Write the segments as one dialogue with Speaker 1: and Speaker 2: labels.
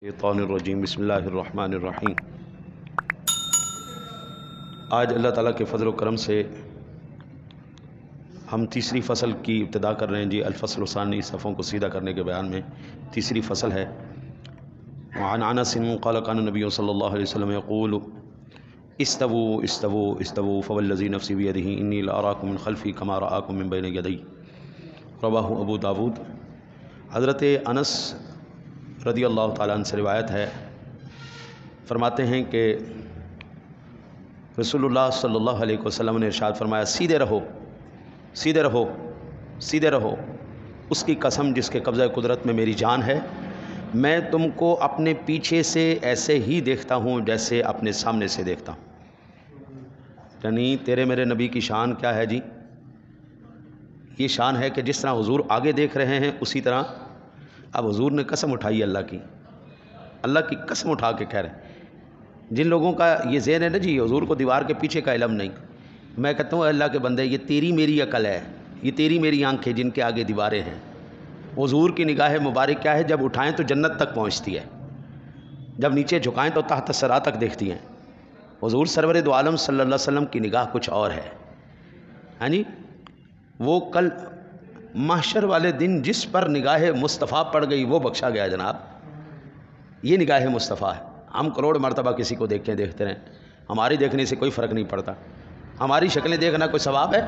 Speaker 1: الرجیم بسم اللہ الرحمن الرحیم۔ آج اللہ تعالیٰ کے فضل و کرم سے ہم تیسری فصل کی ابتدا کر رہے ہیں جی۔ الفصل الثانی، صفوں کو سیدھا کرنے کے بیان میں تیسری فصل ہے۔ وعن انس قال كان النبي صلی اللہ علیہ وسلم يقول استووا استووا استووا فوالذی نفسی بیدہ انی لاراکم من خلفی کما رآکم من بین یدی، رواہ ابو داود۔ حضرت انس رضی اللہ تعالیٰ عنہ سے روایت ہے، فرماتے ہیں کہ رسول اللہ صلی اللہ علیہ وسلم نے ارشاد فرمایا، سیدھے رہو سیدھے رہو سیدھے رہو، اس کی قسم جس کے قبضہ قدرت میں میری جان ہے، میں تم کو اپنے پیچھے سے ایسے ہی دیکھتا ہوں جیسے اپنے سامنے سے دیکھتا ہوں۔ یعنی تیرے میرے نبی کی شان کیا ہے جی؟ یہ شان ہے کہ جس طرح حضور آگے دیکھ رہے ہیں اسی طرح اب حضور نے قسم اٹھائی، اللہ کی قسم اٹھا کے کہہ رہے ہیں۔ جن لوگوں کا یہ ذہن ہے نا جی حضور کو دیوار کے پیچھے کا علم نہیں، میں کہتا ہوں اللہ کے بندے، یہ تیری میری عقل ہے، یہ تیری میری آنکھیں جن کے آگے دیواریں ہیں۔ حضور کی نگاہ مبارک کیا ہے؟ جب اٹھائیں تو جنت تک پہنچتی ہے، جب نیچے جھکائیں تو تحت ثری تک دیکھتی ہیں۔ حضور سرور دو عالم صلی اللہ علیہ وسلم کی نگاہ کچھ اور ہے، ہاں جی۔ وہ کل محشر والے دن جس پر نگاہ مصطفیٰ پڑ گئی وہ بخشا گیا جناب، یہ نگاہ مصطفیٰ ہے۔ ہم کروڑ مرتبہ کسی کو دیکھتے رہیں، ہماری دیکھنے سے کوئی فرق نہیں پڑتا۔ ہماری شکلیں دیکھنا کوئی ثواب ہے؟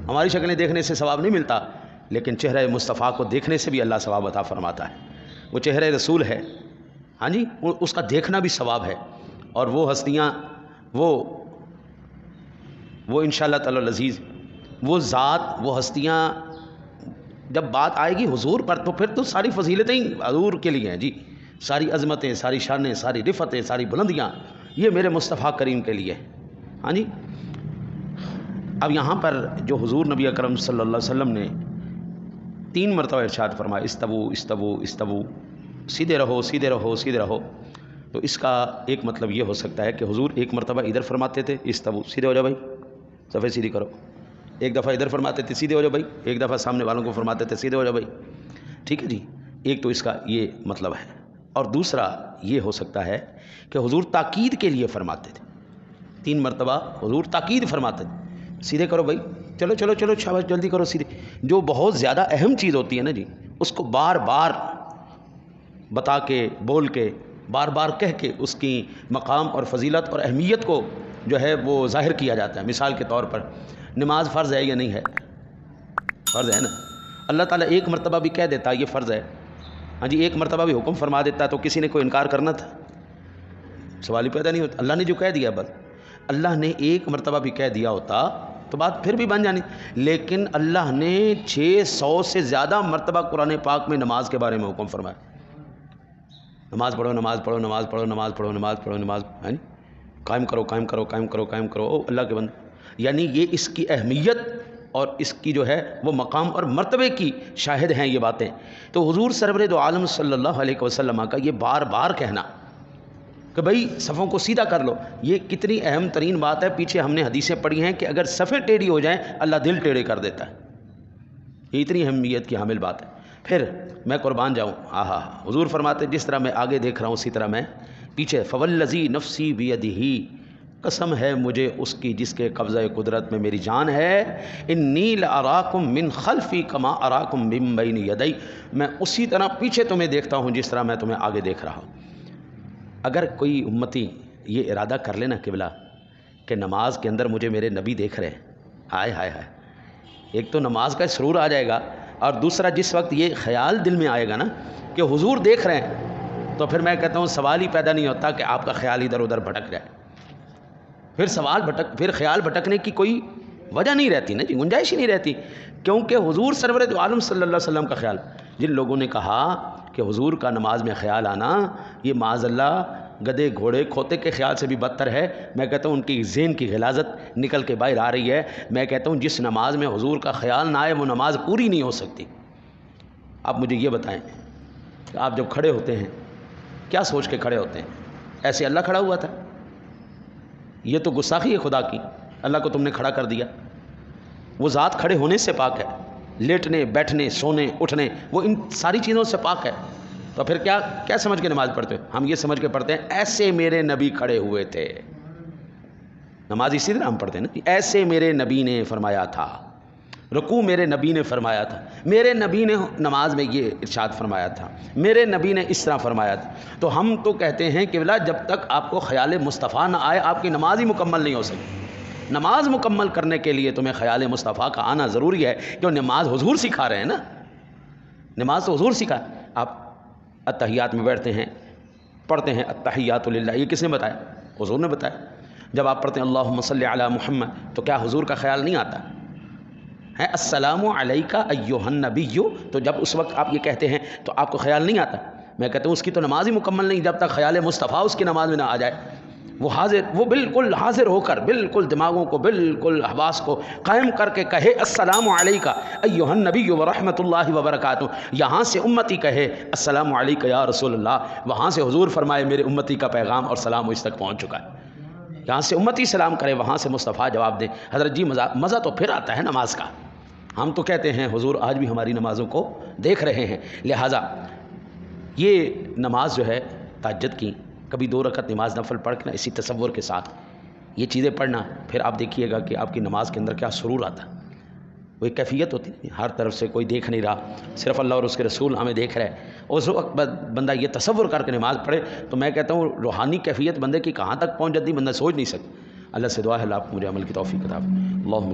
Speaker 1: ہماری شکلیں دیکھنے سے ثواب نہیں ملتا، لیکن چہرہ مصطفیٰ کو دیکھنے سے بھی اللہ ثواب عطا فرماتا ہے۔ وہ چہرہ رسول ہے، ہاں جی، اس کا دیکھنا بھی ثواب ہے۔ اور وہ ہستیاں، وہ انشاءاللہ تعالی العزیز، وہ ذات، وہ ہستیاں جب بات آئے گی حضور پر تو پھر تو ساری فضیلتیں ہی حضور کے لیے ہیں جی، ساری عظمتیں، ساری شانیں، ساری رفتیں، ساری بلندیاں یہ میرے مصطفیٰ کریم کے لیے، ہاں جی۔ اب یہاں پر جو حضور نبی اکرم صلی اللہ علیہ وسلم نے 3 مرتبہ ارشاد فرمایا، استووا استووا استووا، سیدھے رہو سیدھے رہو سیدھے رہو، تو اس کا ایک مطلب یہ ہو سکتا ہے کہ حضور ایک مرتبہ ادھر فرماتے تھے استووا، سیدھے ہو جاؤ بھائی، صفحے سیدھی کرو، ایک دفعہ ادھر فرماتے تھے سیدھے ہو جاؤ بھائی، ایک دفعہ سامنے والوں کو فرماتے تھے سیدھے ہو جاؤ بھائی، ٹھیک ہے جی۔ ایک تو اس کا یہ مطلب ہے، اور دوسرا یہ ہو سکتا ہے کہ حضور تاکید کے لیے فرماتے تھے، 3 مرتبہ حضور تاکید فرماتے تھے، سیدھے کرو بھائی، چلو چلو چلو شاباش جلدی کرو سیدھے۔ جو بہت زیادہ اہم چیز ہوتی ہے نا جی، اس کو بار بار بتا کے، بول کے، بار بار کہہ کے اس کی مقام اور فضیلت اور اہمیت کو جو ہے وہ ظاہر کیا جاتا ہے۔ مثال کے طور پر نماز فرض ہے یا نہیں ہے؟ فرض ہے نا۔ اللہ تعالیٰ ایک مرتبہ بھی کہہ دیتا یہ فرض ہے، ہاں جی، ایک مرتبہ بھی حکم فرما دیتا تو کسی نے کوئی انکار کرنا تھا؟ سوال ہی پیدا نہیں ہوتا۔ اللہ نے جو کہہ دیا، بس اللہ نے ایک مرتبہ بھی کہہ دیا ہوتا تو بات پھر بھی بن جانی، لیکن اللہ نے 600 سے زیادہ مرتبہ قرآن پاک میں نماز کے بارے میں حکم فرمایا، نماز پڑھو نماز پڑھو نماز پڑھو نماز پڑھو نماز پڑھو نماز، ہاں جی، قائم کرو قائم کرو قائم کرو قائم کرو، او اللہ کے بندے۔ یعنی یہ اس کی اہمیت اور اس کی جو ہے وہ مقام اور مرتبے کی شاہد ہیں یہ باتیں۔ تو حضور سرور دو عالم صلی اللہ علیہ وسلم کا یہ بار بار کہنا کہ بھئی صفوں کو سیدھا کر لو، یہ کتنی اہم ترین بات ہے۔ پیچھے ہم نے حدیثیں پڑھی ہیں کہ اگر صفیں ٹیڑھی ہو جائیں اللہ دل ٹیڑھے کر دیتا ہے، یہ اتنی اہمیت کی حامل بات ہے۔ پھر میں قربان جاؤں، آہا، حضور فرماتے جس طرح میں آگے دیکھ رہا ہوں اسی طرح میں پیچھے، فوالذی نفسی بیدہ، قسم ہے مجھے اس کی جس کے قبضہ قدرت میں میری جان ہے، انی لاراکم من خلفی کما اراکم من بین یدی، میں اسی طرح پیچھے تمہیں دیکھتا ہوں جس طرح میں تمہیں آگے دیکھ رہا ہوں۔ اگر کوئی امتی یہ ارادہ کر لینا قبلہ کہ نماز کے اندر مجھے میرے نبی دیکھ رہے ہیں، ہائے ہائے ہائے، ایک تو نماز کا سرور آ جائے گا، اور دوسرا جس وقت یہ خیال دل میں آئے گا نا کہ حضور دیکھ رہے ہیں، تو پھر میں کہتا ہوں سوال ہی پیدا نہیں ہوتا کہ آپ کا خیال ادھر ادھر بھٹک جائے، پھر خیال بھٹکنے کی کوئی وجہ نہیں رہتی نا جی، گنجائش ہی نہیں رہتی، کیونکہ حضور سرور دو عالم صلی اللہ علیہ وسلم کا خیال۔ جن لوگوں نے کہا کہ حضور کا نماز میں خیال آنا یہ معاذ اللہ گدے گھوڑے کھوتے کے خیال سے بھی بدتر ہے، میں کہتا ہوں ان کی ذہن کی غلاظت نکل کے باہر آ رہی ہے۔ میں کہتا ہوں جس نماز میں حضور کا خیال نہ آئے وہ نماز پوری نہیں ہو سکتی۔ آپ مجھے یہ بتائیں کہ آپ جب کھڑے ہوتے ہیں کیا سوچ کے کھڑے ہوتے ہیں؟ ایسے اللہ کھڑا ہوا تھا؟ یہ تو گستاخی ہے خدا کی، اللہ کو تم نے کھڑا کر دیا۔ وہ ذات کھڑے ہونے سے پاک ہے، لیٹنے بیٹھنے سونے اٹھنے وہ ان ساری چیزوں سے پاک ہے، تو پھر کیا سمجھ کے نماز پڑھتے ہیں؟ ہم یہ سمجھ کے پڑھتے ہیں ایسے میرے نبی کھڑے ہوئے تھے. نماز اسی طرح ہم پڑھتے ہیں نا، ایسے میرے نبی نے فرمایا تھا، رکوع میرے نبی نے فرمایا تھا، میرے نبی نے نماز میں یہ ارشاد فرمایا تھا، میرے نبی نے اس طرح فرمایا تھا. تو ہم تو کہتے ہیں کہ بلا جب تک آپ کو خیال مصطفیٰ نہ آئے آپ کی نماز ہی مکمل نہیں ہو سکتی. نماز مکمل کرنے کے لیے تمہیں خیال مصطفیٰ کا آنا ضروری ہے، کہ نماز حضور سکھا رہے ہیں نا، نماز تو حضور سکھا. آپ اتحیات میں بیٹھتے ہیں، پڑھتے ہیں التحیات للہ، یہ کس نے بتایا؟ حضور نے بتایا. جب آپ پڑھتے ہیں اللہم صلی علی محمد، تو کیا حضور کا خیال نہیں آتا ہے؟ السلام علیکہ ایھا النبی، تو جب اس وقت آپ یہ کہتے ہیں تو آپ کو خیال نہیں آتا؟ میں کہتا ہوں اس کی تو نماز ہی مکمل نہیں جب تک خیال مصطفیٰ اس کی نماز میں نہ آ جائے. وہ بالکل حاضر ہو کر، بالکل دماغوں کو، بالکل حواس کو قائم کر کے کہے السلام علیکہ ایھا النبی ورحمۃ اللہ وبرکاتہ. یہاں سے امتی کہے السلام علیکہ یا رسول اللہ، وہاں سے حضور فرمائے میرے امتی کا پیغام اور سلام مجھ تک پہنچ چکا ہے. یہاں سے امتی سلام کرے، وہاں سے مصطفیٰ جواب دے. حضرت جی مزہ تو پھر آتا ہے نماز کا. ہم تو کہتے ہیں حضور آج بھی ہماری نمازوں کو دیکھ رہے ہیں. لہٰذا یہ نماز جو ہے تہجد کی، کبھی 2 رکعت نماز نفل پڑھ کے نا اسی تصور کے ساتھ یہ چیزیں پڑھنا، پھر آپ دیکھیے گا کہ آپ کی نماز کے اندر کیا سرور آتا ہے. وہ ایک کیفیت ہوتی ہے، ہر طرف سے کوئی دیکھ نہیں رہا، صرف اللہ اور اس کے رسول ہمیں دیکھ رہے ہیں. اس وقت بندہ یہ تصور کر کے نماز پڑھے تو میں کہتا ہوں روحانی کیفیت بندے کی کہاں تک پہنچ جاتی بندہ سوچ نہیں سکتا. اللہ سے دعا ہے اللہ آپ کو مجھے عمل کی توفیق عطا فرمائے. اللہم